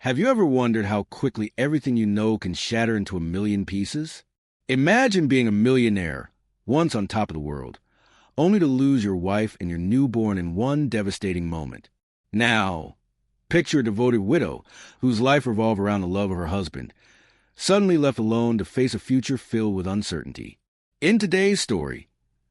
Have you ever wondered how quickly everything you know can shatter into a million pieces? Imagine being a millionaire, once on top of the world, only to lose your wife and your newborn in one devastating moment. Now, picture a devoted widow whose life revolved around the love of her husband, suddenly left alone to face a future filled with uncertainty. In today's story,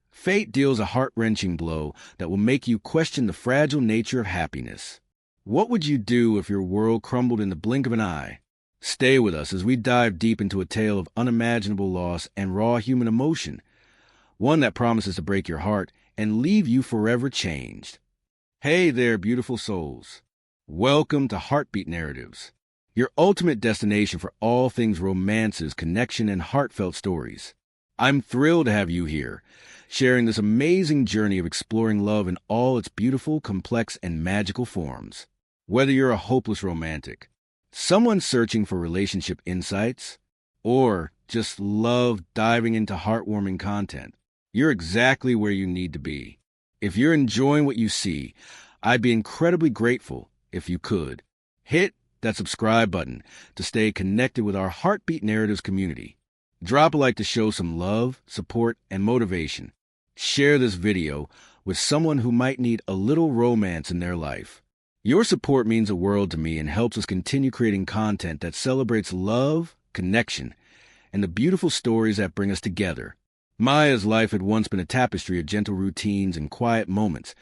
fate deals a heart-wrenching blow that will make you question the fragile nature of happiness. What would you do if your world crumbled in the blink of an eye? Stay with us as we dive deep into a tale of unimaginable loss and raw human emotion, one that promises to break your heart and leave you forever changed. Hey there, beautiful souls. Welcome to Heartbeat Narratives, your ultimate destination for all things romances, connection, and heartfelt stories. I'm thrilled to have you here, sharing this amazing journey of exploring love in all its beautiful, complex, and magical forms. Whether you're a hopeless romantic, someone searching for relationship insights, or just love diving into heartwarming content, you're exactly where you need to be. If you're enjoying what you see, I'd be incredibly grateful if you could hit that subscribe button to stay connected with our Heartbeat Narratives community. Drop a like to show some love, support, and motivation. Share this video with someone who might need a little romance in their life. Your support means the world to me and helps us continue creating content that celebrates love, connection, and the beautiful stories that bring us together. Maya's life had once been a tapestry of gentle routines and quiet moments,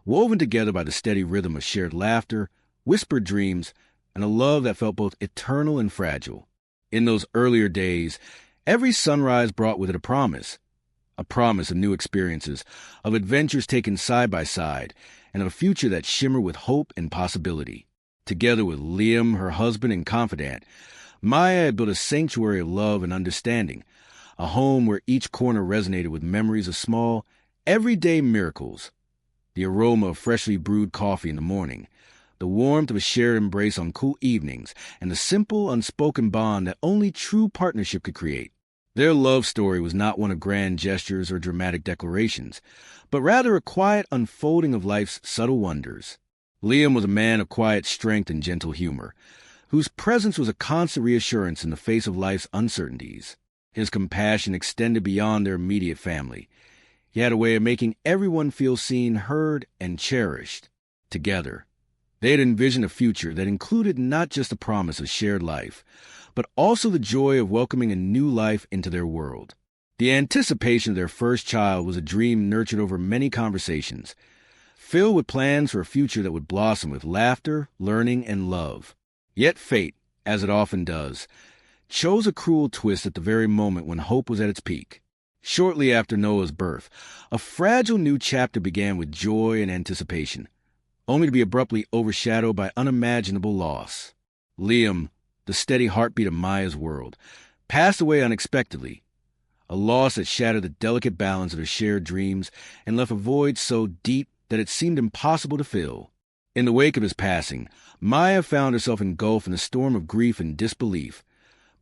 woven together by the steady rhythm of shared laughter, whispered dreams, and a love that felt both eternal and fragile. In those earlier days, every sunrise brought with it a promise of new experiences, of adventures taken side by side, and of a future that shimmered with hope and possibility. Together with Liam, her husband and confidant, Maya had built a sanctuary of love and understanding, a home where each corner resonated with memories of small, everyday miracles. The aroma of freshly brewed coffee in the morning, the warmth of a shared embrace on cool evenings, and the simple, unspoken bond that only true partnership could create. Their love story was not one of grand gestures or dramatic declarations, but rather a quiet unfolding of life's subtle wonders. Liam was a man of quiet strength and gentle humor, whose presence was a constant reassurance in the face of life's uncertainties. His compassion extended beyond their immediate family. He had a way of making everyone feel seen, heard, and cherished. Together, they had envisioned a future that included not just the promise of shared life, but also the joy of welcoming a new life into their world. The anticipation of their first child was a dream nurtured over many conversations, filled with plans for a future that would blossom with laughter, learning, and love. Yet fate, as it often does, chose a cruel twist at the very moment when hope was at its peak. Shortly after Noah's birth, a fragile new chapter began with joy and anticipation, only to be abruptly overshadowed by unimaginable loss. Liam, the steady heartbeat of Maya's world, passed away unexpectedly, a loss that shattered the delicate balance of their shared dreams and left a void so deep that it seemed impossible to fill. In the wake of his passing, Maya found herself engulfed in a storm of grief and disbelief,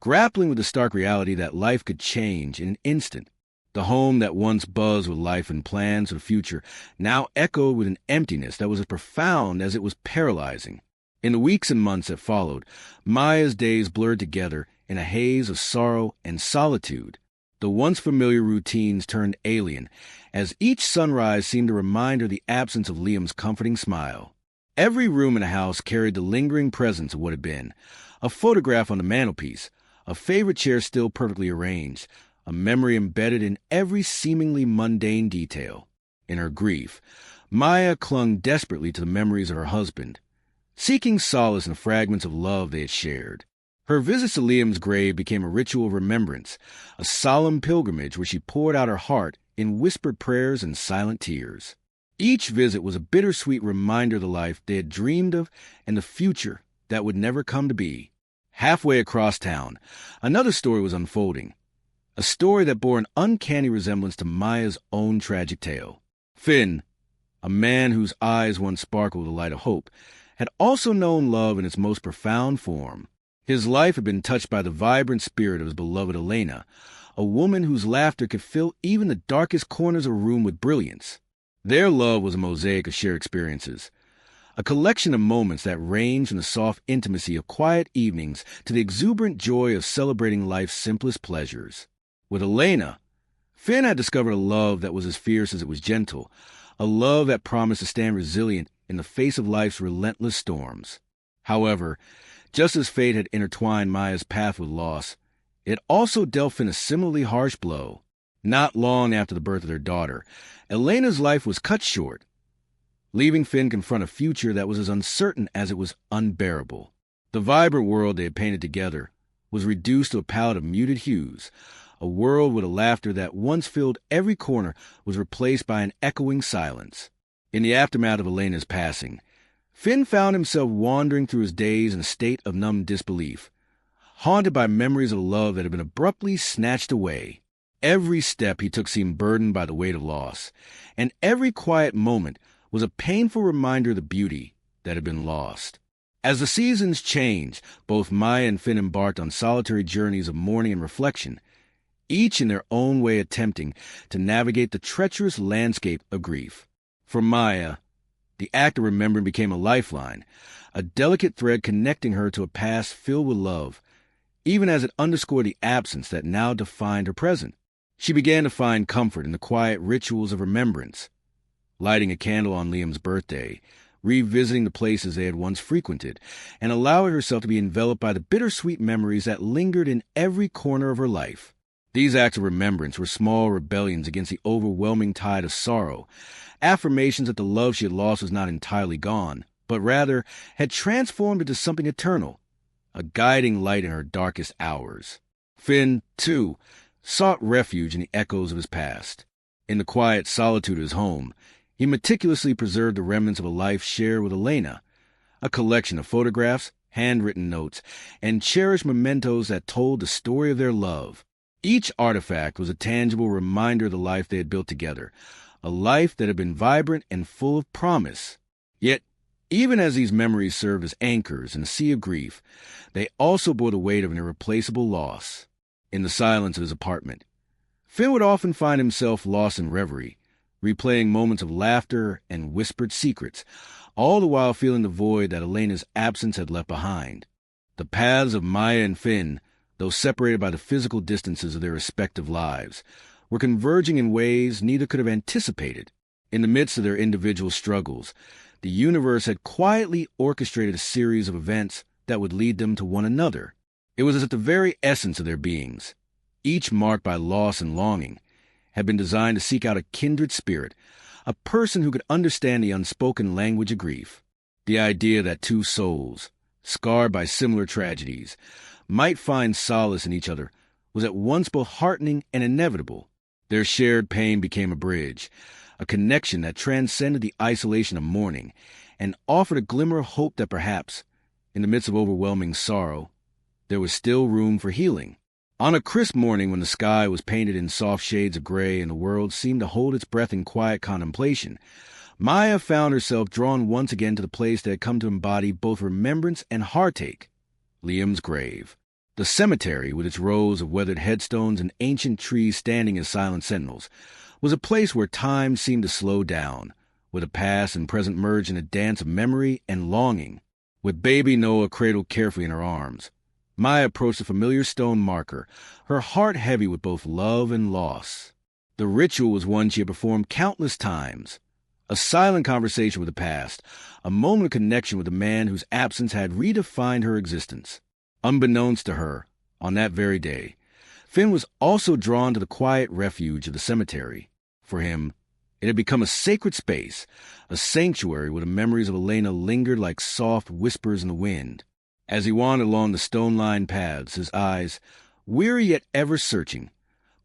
grappling with the stark reality that life could change in an instant. The home that once buzzed with life and plans for the future now echoed with an emptiness that was as profound as it was paralyzing. In the weeks and months that followed, Maya's days blurred together in a haze of sorrow and solitude. The once familiar routines turned alien, as each sunrise seemed to remind her the absence of Liam's comforting smile. Every room in the house carried the lingering presence of what had been: a photograph on the mantelpiece, a favorite chair still perfectly arranged, a memory embedded in every seemingly mundane detail. In her grief, Maya clung desperately to the memories of her husband, seeking solace in the fragments of love they had shared. Her visits to Liam's grave became a ritual of remembrance, a solemn pilgrimage where she poured out her heart in whispered prayers and silent tears. Each visit was a bittersweet reminder of the life they had dreamed of and the future that would never come to be. Halfway across town, another story was unfolding, a story that bore an uncanny resemblance to Maya's own tragic tale. Finn, a man whose eyes once sparkled with the light of hope, had also known love in its most profound form. His life had been touched by the vibrant spirit of his beloved Elena, a woman whose laughter could fill even the darkest corners of a room with brilliance. Their love was a mosaic of shared experiences, a collection of moments that range from the soft intimacy of quiet evenings to the exuberant joy of celebrating life's simplest pleasures. With Elena, Finn had discovered a love that was as fierce as it was gentle, a love that promised to stand resilient in the face of life's relentless storms. However, just as fate had intertwined Maya's path with loss, it also dealt Finn a similarly harsh blow. Not long after the birth of their daughter, Elena's life was cut short, leaving Finn confront a future that was as uncertain as it was unbearable. The vibrant world they had painted together was reduced to a palette of muted hues. A world with a laughter that once filled every corner was replaced by an echoing silence. In the aftermath of Elena's passing, Finn found himself wandering through his days in a state of numb disbelief, haunted by memories of a love that had been abruptly snatched away. Every step he took seemed burdened by the weight of loss, and every quiet moment was a painful reminder of the beauty that had been lost. As the seasons changed, both Maya and Finn embarked on solitary journeys of mourning and reflection, each in their own way attempting to navigate the treacherous landscape of grief. For Maya, the act of remembering became a lifeline, a delicate thread connecting her to a past filled with love, even as it underscored the absence that now defined her present. She began to find comfort in the quiet rituals of remembrance, lighting a candle on Liam's birthday, revisiting the places they had once frequented, and allowing herself to be enveloped by the bittersweet memories that lingered in every corner of her life. These acts of remembrance were small rebellions against the overwhelming tide of sorrow, affirmations that the love she had lost was not entirely gone, but rather had transformed into something eternal, a guiding light in her darkest hours. Finn, too, sought refuge in the echoes of his past. In the quiet solitude of his home, he meticulously preserved the remnants of a life shared with Elena, a collection of photographs, handwritten notes, and cherished mementos that told the story of their love. Each artifact was a tangible reminder of the life they had built together, a life that had been vibrant and full of promise. Yet, even as these memories served as anchors in a sea of grief, they also bore the weight of an irreplaceable loss. In the silence of his apartment, Finn would often find himself lost in reverie, replaying moments of laughter and whispered secrets, all the while feeling the void that Elena's absence had left behind. The paths of Maya and Finn, though separated by the physical distances of their respective lives, were converging in ways neither could have anticipated. In the midst of their individual struggles, the universe had quietly orchestrated a series of events that would lead them to one another. It was as if the very essence of their beings, each marked by loss and longing, had been designed to seek out a kindred spirit, a person who could understand the unspoken language of grief. The idea that two souls, scarred by similar tragedies, might find solace in each other was at once both heartening and inevitable. Their shared pain became a bridge, a connection that transcended the isolation of mourning and offered a glimmer of hope that perhaps, in the midst of overwhelming sorrow, there was still room for healing. On a crisp morning when the sky was painted in soft shades of gray and the world seemed to hold its breath in quiet contemplation, Maya found herself drawn once again to the place that had come to embody both remembrance and heartache, Liam's grave. The cemetery, with its rows of weathered headstones and ancient trees standing as silent sentinels, was a place where time seemed to slow down, where the past and present merged in a dance of memory and longing. With baby Noah cradled carefully in her arms, Maya approached the familiar stone marker, her heart heavy with both love and loss. The ritual was one she had performed countless times, a silent conversation with the past, a moment of connection with a man whose absence had redefined her existence. Unbeknownst to her, on that very day, Finn was also drawn to the quiet refuge of the cemetery. For him, it had become a sacred space, a sanctuary where the memories of Elena lingered like soft whispers in the wind. As he wandered along the stone-lined paths, his eyes, weary yet ever searching,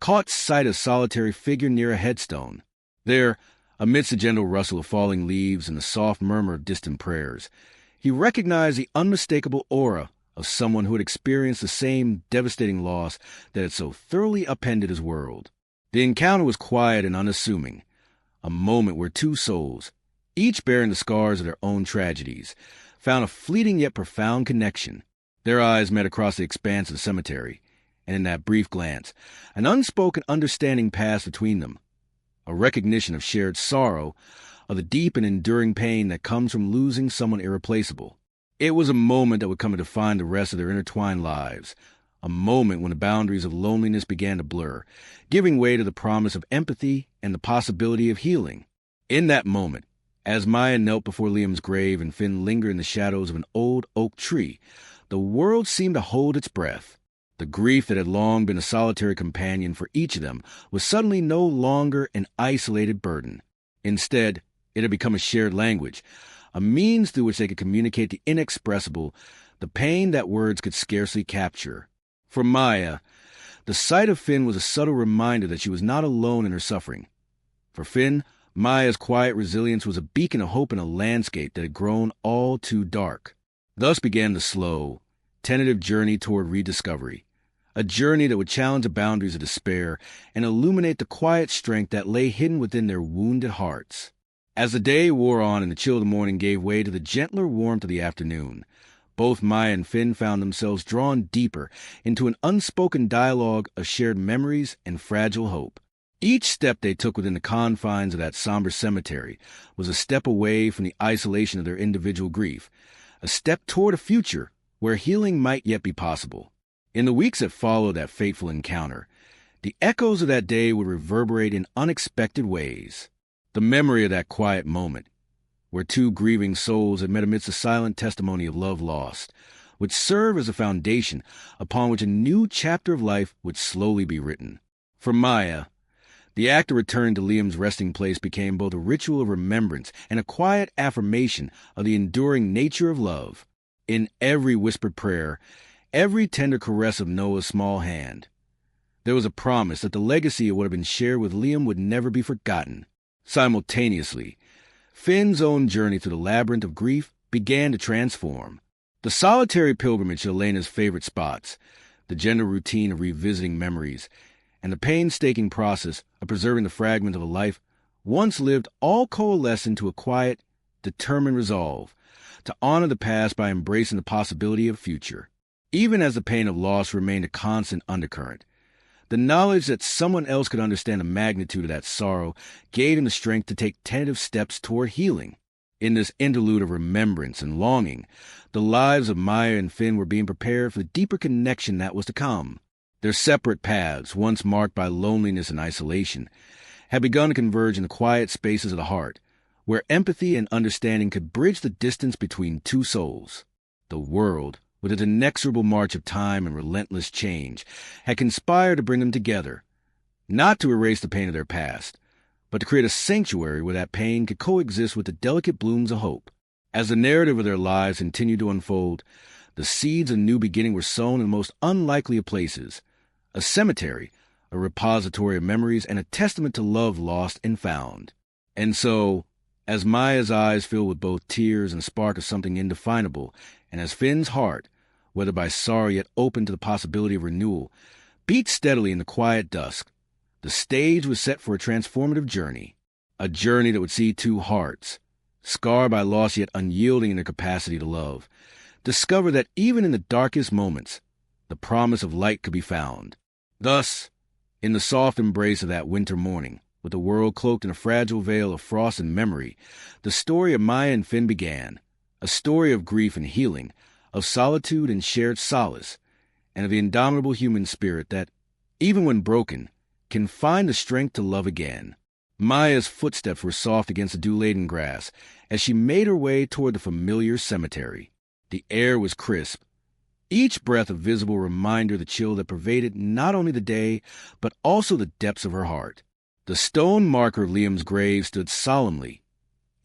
caught sight of a solitary figure near a headstone. There, amidst the gentle rustle of falling leaves and the soft murmur of distant prayers, he recognized the unmistakable aura of someone who had experienced the same devastating loss that had so thoroughly upended his world. The encounter was quiet and unassuming, a moment where two souls, each bearing the scars of their own tragedies, found a fleeting yet profound connection. Their eyes met across the expanse of the cemetery, and in that brief glance, an unspoken understanding passed between them, a recognition of shared sorrow, of the deep and enduring pain that comes from losing someone irreplaceable. It was a moment that would come to define the rest of their intertwined lives, a moment when the boundaries of loneliness began to blur, giving way to the promise of empathy and the possibility of healing. In that moment, as Maya knelt before Liam's grave and Finn lingered in the shadows of an old oak tree, the world seemed to hold its breath. The grief that had long been a solitary companion for each of them was suddenly no longer an isolated burden. Instead, it had become a shared language, a means through which they could communicate the inexpressible, the pain that words could scarcely capture. For Maya, the sight of Finn was a subtle reminder that she was not alone in her suffering. For Finn, Maya's quiet resilience was a beacon of hope in a landscape that had grown all too dark. Thus began the slow, tentative journey toward rediscovery, a journey that would challenge the boundaries of despair and illuminate the quiet strength that lay hidden within their wounded hearts. As the day wore on and the chill of the morning gave way to the gentler warmth of the afternoon, both Maya and Finn found themselves drawn deeper into an unspoken dialogue of shared memories and fragile hope. Each step they took within the confines of that somber cemetery was a step away from the isolation of their individual grief, a step toward a future where healing might yet be possible. In the weeks that followed that fateful encounter, the echoes of that day would reverberate in unexpected ways. The memory of that quiet moment, where two grieving souls had met amidst the silent testimony of love lost, would serve as a foundation upon which a new chapter of life would slowly be written. For Maya, the act of returning to Liam's resting place became both a ritual of remembrance and a quiet affirmation of the enduring nature of love. In every whispered prayer, every tender caress of Noah's small hand, there was a promise that the legacy of what had been shared with Liam would never be forgotten. Simultaneously, Finn's own journey through the labyrinth of grief began to transform. The solitary pilgrimage to Elena's favorite spots, the gentle routine of revisiting memories, and the painstaking process of preserving the fragment of a life once lived all coalesced into a quiet, determined resolve to honor the past by embracing the possibility of future. Even as the pain of loss remained a constant undercurrent, the knowledge that someone else could understand the magnitude of that sorrow gave him the strength to take tentative steps toward healing. In this interlude of remembrance and longing, the lives of Maya and Finn were being prepared for the deeper connection that was to come. Their separate paths, once marked by loneliness and isolation, had begun to converge in the quiet spaces of the heart, where empathy and understanding could bridge the distance between two souls. The world, with its inexorable march of time and relentless change, had conspired to bring them together, not to erase the pain of their past, but to create a sanctuary where that pain could coexist with the delicate blooms of hope. As the narrative of their lives continued to unfold, the seeds of new beginning were sown in the most unlikely of places, a cemetery, a repository of memories, and a testament to love lost and found. And so, as Maya's eyes filled with both tears and a spark of something indefinable, and as Finn's heart, whether by sorrow yet open to the possibility of renewal, beat steadily in the quiet dusk, the stage was set for a transformative journey, a journey that would see two hearts, scarred by loss yet unyielding in their capacity to love, discover that even in the darkest moments, the promise of light could be found. Thus, in the soft embrace of that winter morning, with the world cloaked in a fragile veil of frost and memory, the story of Maya and Finn began, a story of grief and healing, of solitude and shared solace, and of the indomitable human spirit that, even when broken, can find the strength to love again. Maya's footsteps were soft against the dew-laden grass as she made her way toward the familiar cemetery. The air was crisp, each breath a visible reminder of the chill that pervaded not only the day, but also the depths of her heart. The stone marker of Liam's grave stood solemnly,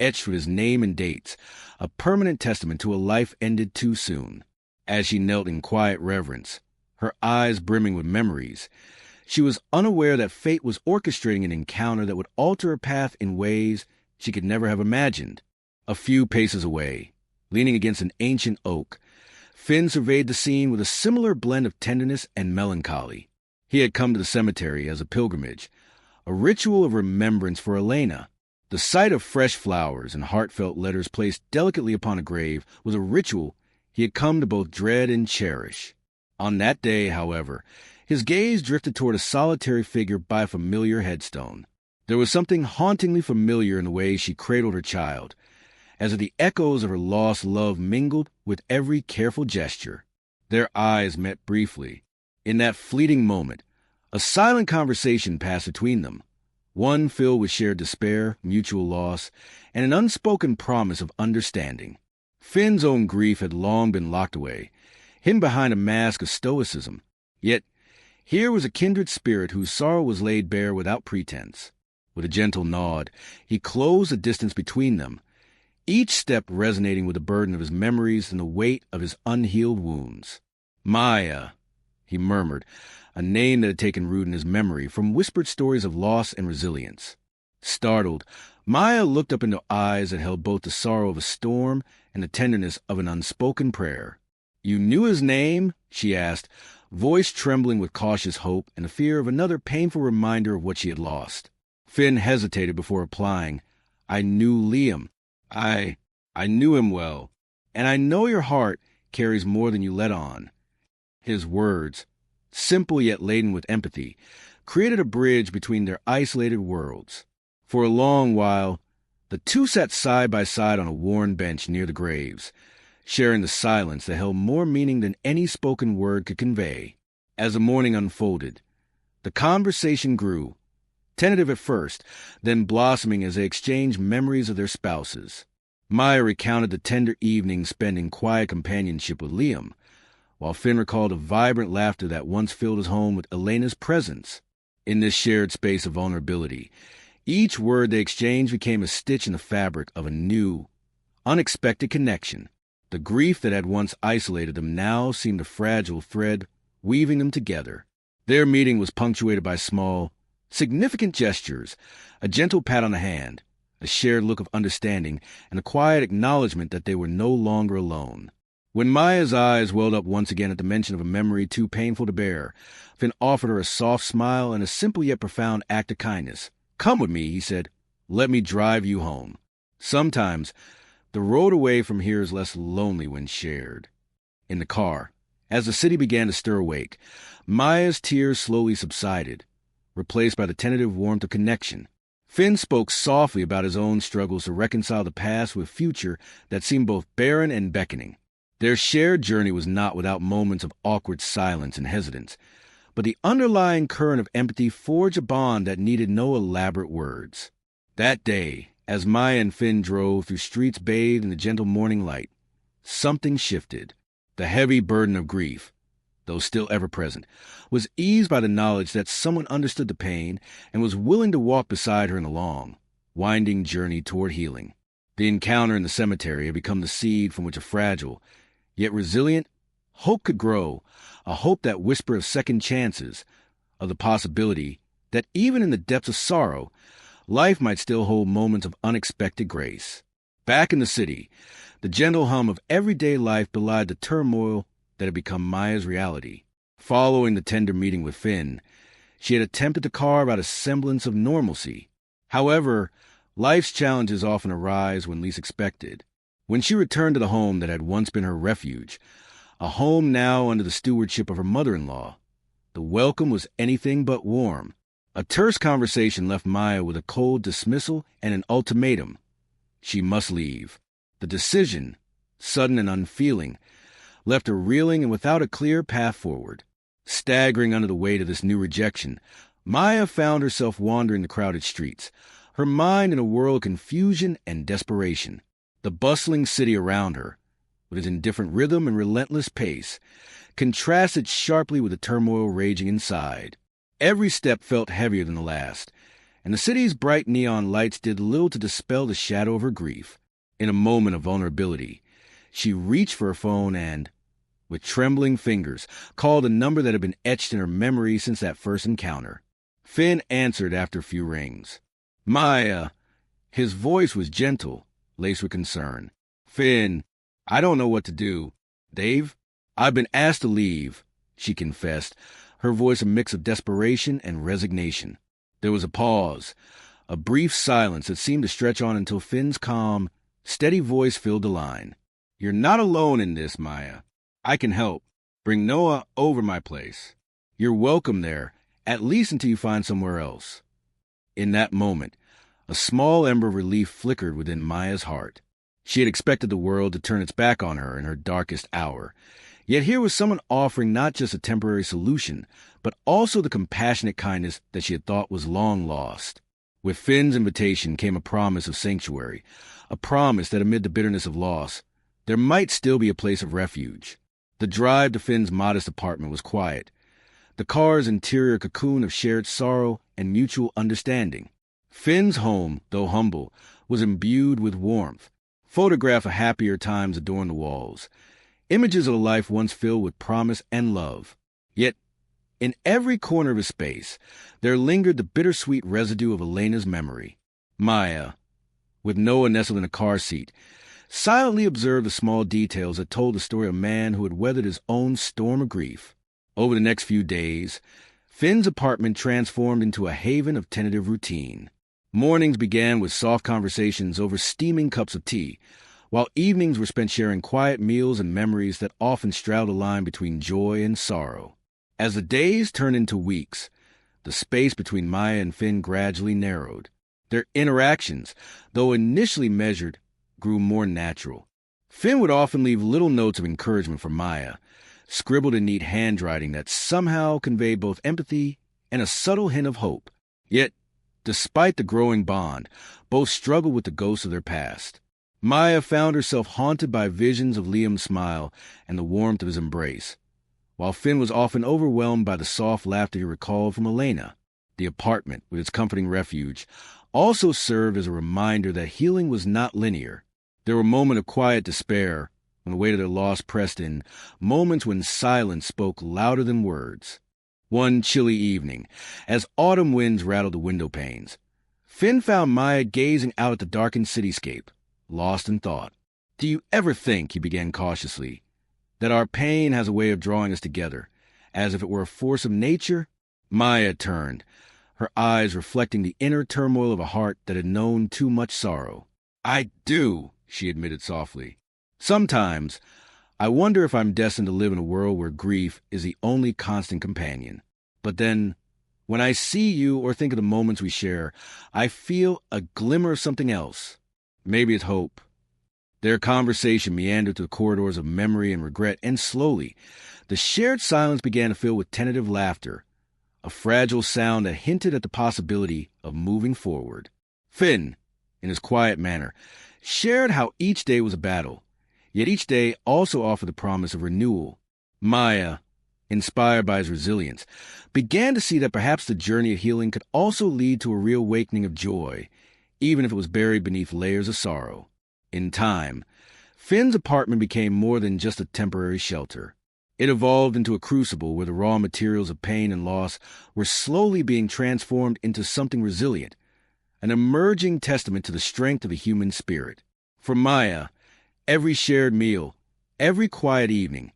etched with his name and dates, a permanent testament to a life ended too soon. As she knelt in quiet reverence, her eyes brimming with memories, she was unaware that fate was orchestrating an encounter that would alter her path in ways she could never have imagined. A few paces away, leaning against an ancient oak, Finn surveyed the scene with a similar blend of tenderness and melancholy. He had come to the cemetery as a pilgrimage, a ritual of remembrance for Elena. The sight of fresh flowers and heartfelt letters placed delicately upon a grave was a ritual he had come to both dread and cherish. On that day, however, his gaze drifted toward a solitary figure by a familiar headstone. There was something hauntingly familiar in the way she cradled her child, as if the echoes of her lost love mingled with every careful gesture. Their eyes met briefly. In that fleeting moment, a silent conversation passed between them, one filled with shared despair, mutual loss, and an unspoken promise of understanding. Finn's own grief had long been locked away, hidden behind a mask of stoicism. Yet here was a kindred spirit whose sorrow was laid bare without pretense. With a gentle nod, he closed the distance between them, each step resonating with the burden of his memories and the weight of his unhealed wounds. Maya, he murmured, a name that had taken root in his memory from whispered stories of loss and resilience. Startled, Maya looked up into eyes that held both the sorrow of a storm and the tenderness of an unspoken prayer. "You knew his name?" she asked, voice trembling with cautious hope and the fear of another painful reminder of what she had lost. Finn hesitated before replying. "I knew Liam. I knew him well, and I know your heart carries more than you let on." His words, simple yet laden with empathy, created a bridge between their isolated worlds. For a long while, the two sat side by side on a worn bench near the graves, sharing the silence that held more meaning than any spoken word could convey. As the morning unfolded, the conversation grew, tentative at first, then blossoming as they exchanged memories of their spouses. Maya recounted the tender evenings spent in quiet companionship with Liam, while Finn recalled the vibrant laughter that once filled his home with Elena's presence. In this shared space of vulnerability, each word they exchanged became a stitch in the fabric of a new, unexpected connection. The grief that had once isolated them now seemed a fragile thread weaving them together. Their meeting was punctuated by small, significant gestures, a gentle pat on the hand, a shared look of understanding, and a quiet acknowledgement that they were no longer alone. When Maya's eyes welled up once again at the mention of a memory too painful to bear, Finn offered her a soft smile and a simple yet profound act of kindness. "Come with me," he said. "Let me drive you home. Sometimes the road away from here is less lonely when shared." In the car, as the city began to stir awake, Maya's tears slowly subsided, replaced by the tentative warmth of connection. Finn spoke softly about his own struggles to reconcile the past with a future that seemed both barren and beckoning. Their shared journey was not without moments of awkward silence and hesitance, but the underlying current of empathy forged a bond that needed no elaborate words. That day, as Maya and Finn drove through streets bathed in the gentle morning light, something shifted. The heavy burden of grief, though still ever present, was eased by the knowledge that someone understood the pain and was willing to walk beside her in the long, winding journey toward healing. The encounter in the cemetery had become the seed from which a fragile, yet resilient, hope could grow, a hope that whispered of second chances, of the possibility that even in the depths of sorrow, life might still hold moments of unexpected grace. Back in the city, the gentle hum of everyday life belied the turmoil that had become Maya's reality. Following the tender meeting with Finn, she had attempted to carve out a semblance of normalcy. However, life's challenges often arise when least expected. When she returned to the home that had once been her refuge, a home now under the stewardship of her mother-in-law, the welcome was anything but warm. A terse conversation left Maya with a cold dismissal and an ultimatum. She must leave. The decision, sudden and unfeeling, left her reeling and without a clear path forward. Staggering under the weight of this new rejection, Maya found herself wandering the crowded streets, her mind in a whirl of confusion and desperation. The bustling city around her, with its indifferent rhythm and relentless pace, contrasted sharply with the turmoil raging inside. Every step felt heavier than the last, and the city's bright neon lights did little to dispel the shadow of her grief. In a moment of vulnerability, she reached for her phone and, with trembling fingers, called a number that had been etched in her memory since that first encounter. Finn answered after a few rings. "Maya." His voice was gentle, laced with concern. "Finn, I don't know what to do. Dave, I've been asked to leave," she confessed, her voice a mix of desperation and resignation. There was a pause, a brief silence that seemed to stretch on until Finn's calm, steady voice filled the line. "You're not alone in this, Maya. I can help. Bring Noah over my place. You're welcome there, at least until you find somewhere else." In that moment, a small ember of relief flickered within Maya's heart. She had expected the world to turn its back on her in her darkest hour. Yet here was someone offering not just a temporary solution, but also the compassionate kindness that she had thought was long lost. With Finn's invitation came a promise of sanctuary, a promise that amid the bitterness of loss, there might still be a place of refuge. The drive to Finn's modest apartment was quiet, the car's interior cocoon of shared sorrow and mutual understanding. Finn's home, though humble, was imbued with warmth. Photographs of happier times adorned the walls, images of a life once filled with promise and love. Yet, in every corner of his space, there lingered the bittersweet residue of Elena's memory. Maya, with Noah nestled in a car seat, silently observed the small details that told the story of a man who had weathered his own storm of grief. Over the next few days, Finn's apartment transformed into a haven of tentative routine. Mornings began with soft conversations over steaming cups of tea, while evenings were spent sharing quiet meals and memories that often straddled a line between joy and sorrow. As the days turned into weeks, the space between Maya and Finn gradually narrowed. Their interactions, though initially measured, grew more natural. Finn would often leave little notes of encouragement for Maya, scribbled in neat handwriting that somehow conveyed both empathy and a subtle hint of hope. Yet, despite the growing bond, both struggled with the ghosts of their past. Maya found herself haunted by visions of Liam's smile and the warmth of his embrace, while Finn was often overwhelmed by the soft laughter he recalled from Elena. The apartment, with its comforting refuge, also served as a reminder that healing was not linear. There were moments of quiet despair, when the weight of their loss pressed in, moments when silence spoke louder than words. One chilly evening, as autumn winds rattled the window panes, Finn found Maya gazing out at the darkened cityscape, lost in thought. "Do you ever think," he began cautiously, "that our pain has a way of drawing us together, as if it were a force of nature?" Maya turned, her eyes reflecting the inner turmoil of a heart that had known too much sorrow. "I do," she admitted softly. "Sometimes, I wonder if I'm destined to live in a world where grief is the only constant companion. But then, when I see you or think of the moments we share, I feel a glimmer of something else. Maybe it's hope." Their conversation meandered through the corridors of memory and regret, and slowly, the shared silence began to fill with tentative laughter, a fragile sound that hinted at the possibility of moving forward. Finn, in his quiet manner, shared how each day was a battle, yet each day also offered the promise of renewal. Maya, inspired by his resilience, began to see that perhaps the journey of healing could also lead to a reawakening of joy, even if it was buried beneath layers of sorrow. In time, Finn's apartment became more than just a temporary shelter. It evolved into a crucible where the raw materials of pain and loss were slowly being transformed into something resilient, an emerging testament to the strength of the human spirit. For Maya, every shared meal, every quiet evening,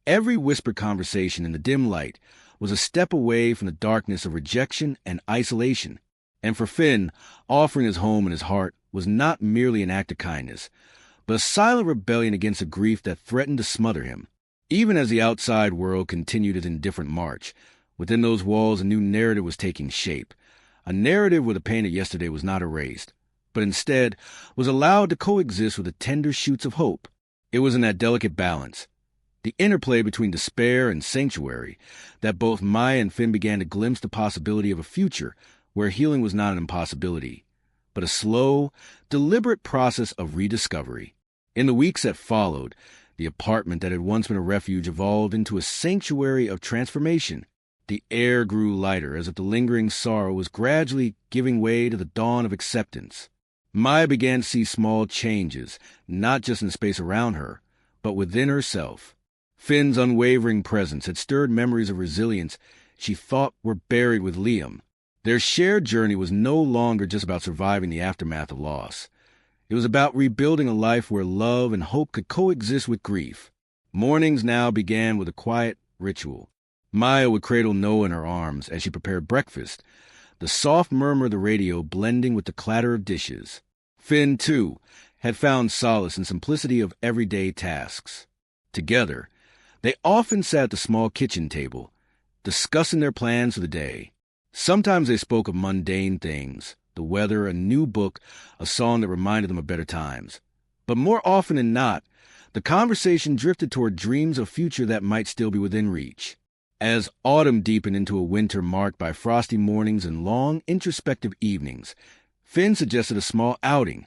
every whispered conversation in the dim light was a step away from the darkness of rejection and isolation. And for Finn, offering his home and his heart was not merely an act of kindness, but a silent rebellion against a grief that threatened to smother him. Even as the outside world continued its indifferent march, within those walls a new narrative was taking shape, a narrative where the pain of yesterday was not erased, but instead was allowed to coexist with the tender shoots of hope. It was in that delicate balance, the interplay between despair and sanctuary, that both Maya and Finn began to glimpse the possibility of a future where healing was not an impossibility, but a slow, deliberate process of rediscovery. In the weeks that followed, the apartment that had once been a refuge evolved into a sanctuary of transformation. The air grew lighter as if the lingering sorrow was gradually giving way to the dawn of acceptance. Maya began to see small changes, not just in the space around her, but within herself. Finn's unwavering presence had stirred memories of resilience she thought were buried with Liam. Their shared journey was no longer just about surviving the aftermath of loss. It was about rebuilding a life where love and hope could coexist with grief. Mornings now began with a quiet ritual. Maya would cradle Noah in her arms as she prepared breakfast, the soft murmur of the radio blending with the clatter of dishes. Finn, too, had found solace in simplicity of everyday tasks. Together, they often sat at the small kitchen table, discussing their plans for the day. Sometimes they spoke of mundane things, the weather, a new book, a song that reminded them of better times. But more often than not, the conversation drifted toward dreams of future that might still be within reach. As autumn deepened into a winter marked by frosty mornings and long, introspective evenings, Finn suggested a small outing,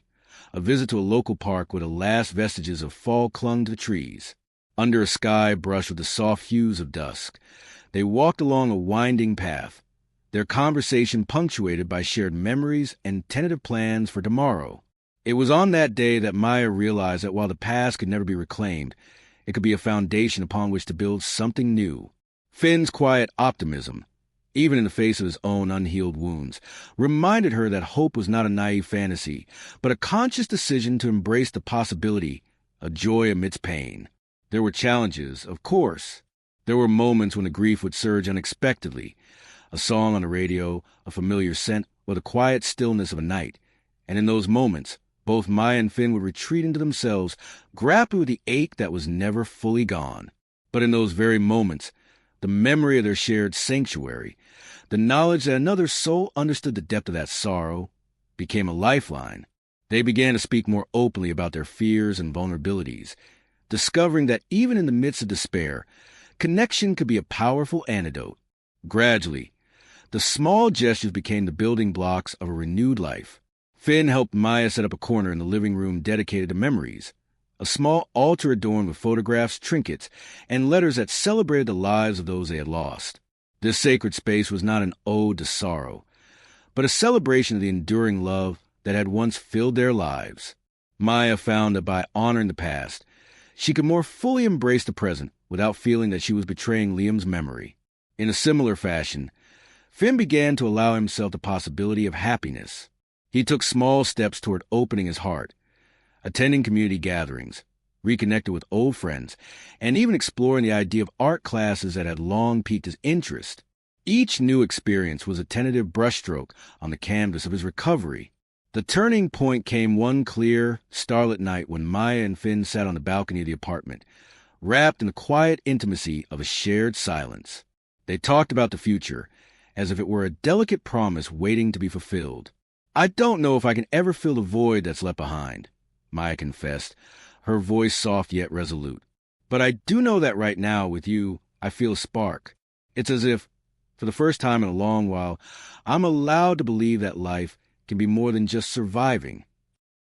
a visit to a local park where the last vestiges of fall clung to the trees. Under a sky brushed with the soft hues of dusk, they walked along a winding path, their conversation punctuated by shared memories and tentative plans for tomorrow. It was on that day that Maya realized that while the past could never be reclaimed, it could be a foundation upon which to build something new. Finn's quiet optimism, even in the face of his own unhealed wounds, reminded her that hope was not a naive fantasy, but a conscious decision to embrace the possibility of joy amidst pain. There were challenges, of course. There were moments when the grief would surge unexpectedly, a song on the radio, a familiar scent, or the quiet stillness of a night. And in those moments, both Maya and Finn would retreat into themselves, grappling with the ache that was never fully gone. But in those very moments, the memory of their shared sanctuary, the knowledge that another soul understood the depth of that sorrow, became a lifeline. They began to speak more openly about their fears and vulnerabilities, discovering that even in the midst of despair, connection could be a powerful antidote. Gradually, the small gestures became the building blocks of a renewed life. Finn helped Maya set up a corner in the living room dedicated to memories, a small altar adorned with photographs, trinkets, and letters that celebrated the lives of those they had lost. This sacred space was not an ode to sorrow, but a celebration of the enduring love that had once filled their lives. Maya found that by honoring the past, she could more fully embrace the present without feeling that she was betraying Liam's memory. In a similar fashion, Finn began to allow himself the possibility of happiness. He took small steps toward opening his heart, attending community gatherings, reconnected with old friends, and even exploring the idea of art classes that had long piqued his interest. Each new experience was a tentative brushstroke on the canvas of his recovery. The turning point came one clear, starlit night when Maya and Finn sat on the balcony of the apartment, wrapped in the quiet intimacy of a shared silence. They talked about the future, as if it were a delicate promise waiting to be fulfilled. "I don't know if I can ever fill the void that's left behind," Maya confessed, her voice soft yet resolute. "But I do know that right now, with you, I feel a spark. It's as if, for the first time in a long while, I'm allowed to believe that life can be more than just surviving."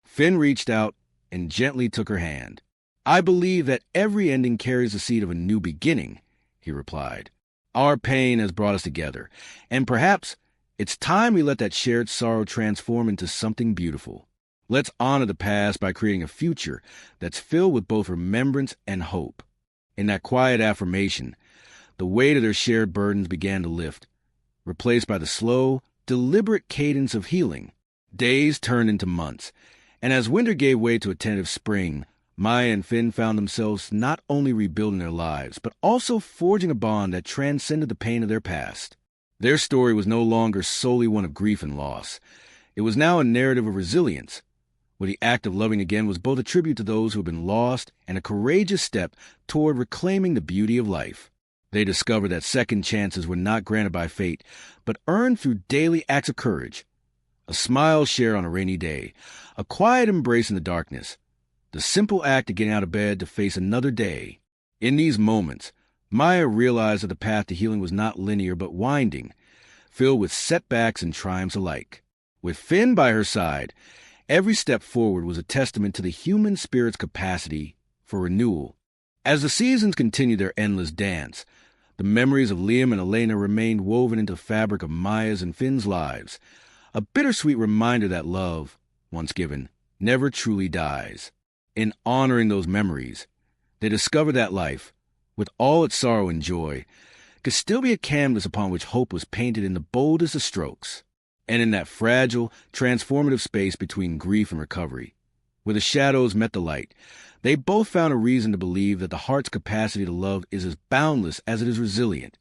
Finn reached out and gently took her hand. "I believe that every ending carries the seed of a new beginning," he replied. "Our pain has brought us together, and perhaps it's time we let that shared sorrow transform into something beautiful. Let's honor the past by creating a future that's filled with both remembrance and hope." In that quiet affirmation, the weight of their shared burdens began to lift, replaced by the slow, deliberate cadence of healing. Days turned into months, and as winter gave way to a tentative spring, Maya and Finn found themselves not only rebuilding their lives, but also forging a bond that transcended the pain of their past. Their story was no longer solely one of grief and loss. It was now a narrative of resilience, where the act of loving again was both a tribute to those who had been lost and a courageous step toward reclaiming the beauty of life. They discovered that second chances were not granted by fate, but earned through daily acts of courage. A smile shared on a rainy day, a quiet embrace in the darkness, the simple act of getting out of bed to face another day. In these moments, Maya realized that the path to healing was not linear but winding, filled with setbacks and triumphs alike. With Finn by her side, every step forward was a testament to the human spirit's capacity for renewal. As the seasons continued their endless dance, the memories of Liam and Elena remained woven into the fabric of Maya's and Finn's lives, a bittersweet reminder that love, once given, never truly dies. In honoring those memories, they discovered that life, with all its sorrow and joy, could still be a canvas upon which hope was painted in the boldest of strokes. And in that fragile, transformative space between grief and recovery, where the shadows met the light, they both found a reason to believe that the heart's capacity to love is as boundless as it is resilient.